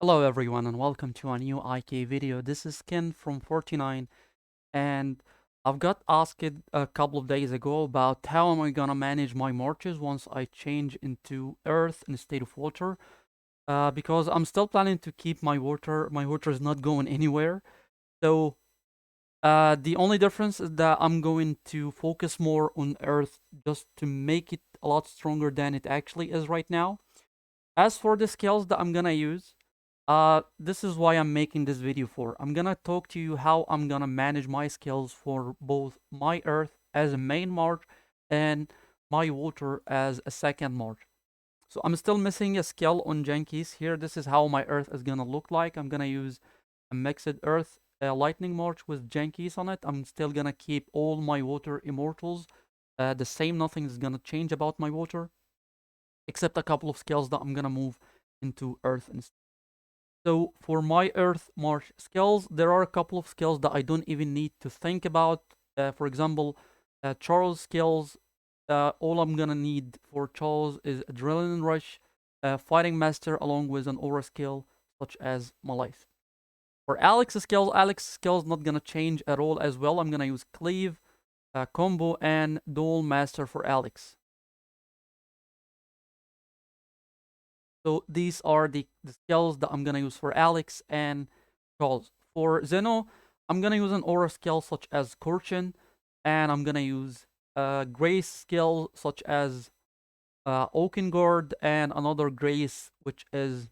Hello everyone and welcome to a new IK video. This is Ken from 49 and I've got asked a couple of days ago about how am I gonna manage my marches once I change into earth instead of water, because I'm still planning to keep my water. My water is not going anywhere. So the only difference is that I'm going to focus more on earth just to make it a lot stronger than it actually is right now. As for the skills that I'm gonna use, this is why I'm making this video for. I'm gonna talk to you how I'm gonna manage my skills for both my earth as a main march and my water as a second march. So I'm still missing a skill on Jenkins here. This is how my earth is gonna look like. I'm gonna use a mixed earth lightning march with Jenkins on it. I'm still gonna keep all my water immortals the same. Nothing is gonna change about my water except a couple of skills that I'm gonna move into earth instead. So for my Earth March skills, there are a couple of skills that I don't even need to think about. For example, Charles skills. All I'm gonna need for Charles is Adrenaline Rush, Fighting Master, along with an aura skill such as Malaise. For Alex's skills not gonna change at all as well. I'm gonna use Cleave, Combo, and Dual Master for Alex. So these are the skills that I'm gonna use for Alex and Charles. For Zeno, I'm gonna use an aura skill such as Corchin, and I'm gonna use grace skill such as Oakengard, and another grace which is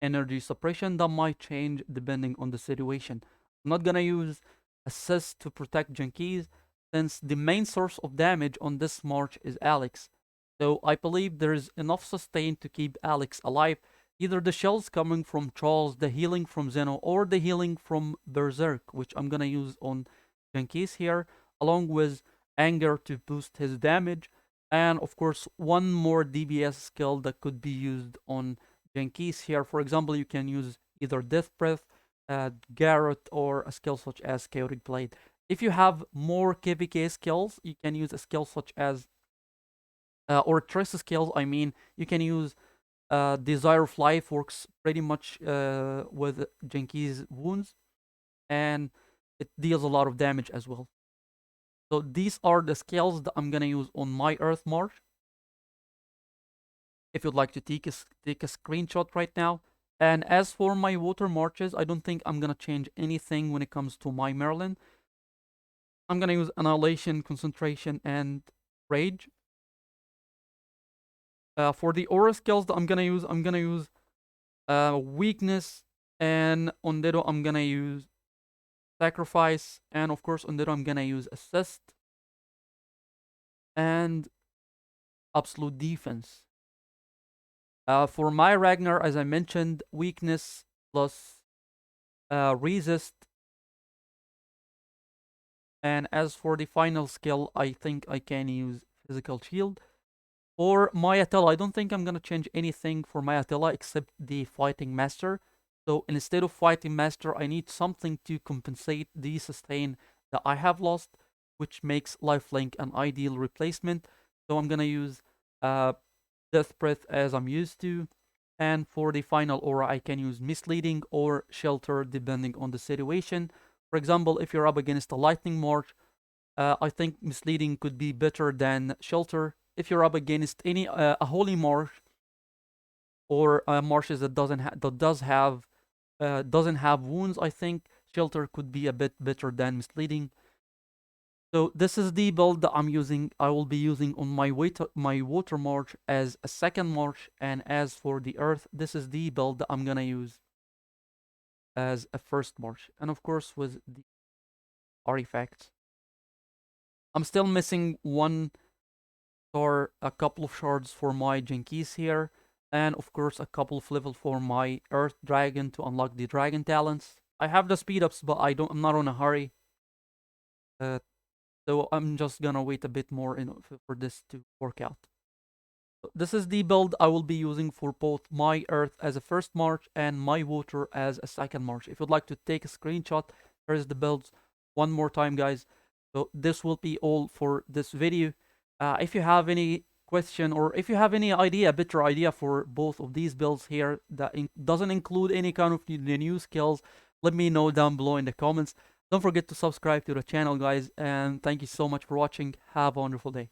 energy suppression that might change depending on the situation. I'm not gonna use assist to protect Junkies since the main source of damage on this march is Alex. So I believe there is enough sustain to keep Alex alive. Either the shells coming from Charles, the healing from Zeno, or the healing from Berserk, which I'm gonna use on Junkies here, along with Anger to boost his damage, and of course one more DBS skill that could be used on Jenkins here. For example, you can use either Death Breath, Garrett, or a skill such as Chaotic Blade. If you have more KPK skills, you can use a skill such as, or Trace skills, I mean, you can use Desire of Life, works pretty much with Jenkins' wounds, and it deals a lot of damage as well. So these are the skills that I'm gonna use on my Earth March. If you'd like to take a screenshot right now. And as for my water marches, I don't think I'm gonna change anything when it comes to my Merlin. I'm gonna use Annihilation, Concentration, and Rage. For the aura skills that I'm gonna use Weakness, and on Ditto I'm gonna use Sacrifice, and of course on Ditto I'm gonna use Assist and Absolute Defense. For my Ragnar, as I mentioned, Weakness plus Resist. And as for the final skill, I think I can use Physical Shield. For my Attila, I don't think I'm gonna change anything for my Attila except the Fighting Master. So instead of Fighting Master, I need something to compensate the sustain that I have lost, which makes Lifelink an ideal replacement. So I'm gonna use Death Breath as I'm used to. And for the final aura, I can use Misleading or Shelter depending on the situation. For example, if you're up against a Lightning March, I think Misleading could be better than Shelter. If you're up against any a Holy March or marshes that doesn't have wounds, I think Shelter could be a bit better than Misleading. So this is the build that I'm using. I will be using on my water march as a second march, and as for the earth, this is the build that I'm gonna use as a first march, and of course with the artifacts. I'm still missing one or a couple of shards for my Jenkins here, and of course a couple of level for my Earth Dragon to unlock the Dragon talents. I have the speed ups, but I'm not in a hurry. Uh, so I'm just gonna wait a bit more for this to work out. So this is the build I will be using for both my Earth as a first march and my Water as a second march. If you'd like to take a screenshot, here's the builds one more time, guys. So this will be all for this video. If you have any question, or if you have any idea, a better idea for both of these builds here that doesn't include any kind of the new skills, let me know down below in the comments. Don't forget to subscribe to the channel, guys, and thank you so much for watching. Have a wonderful day.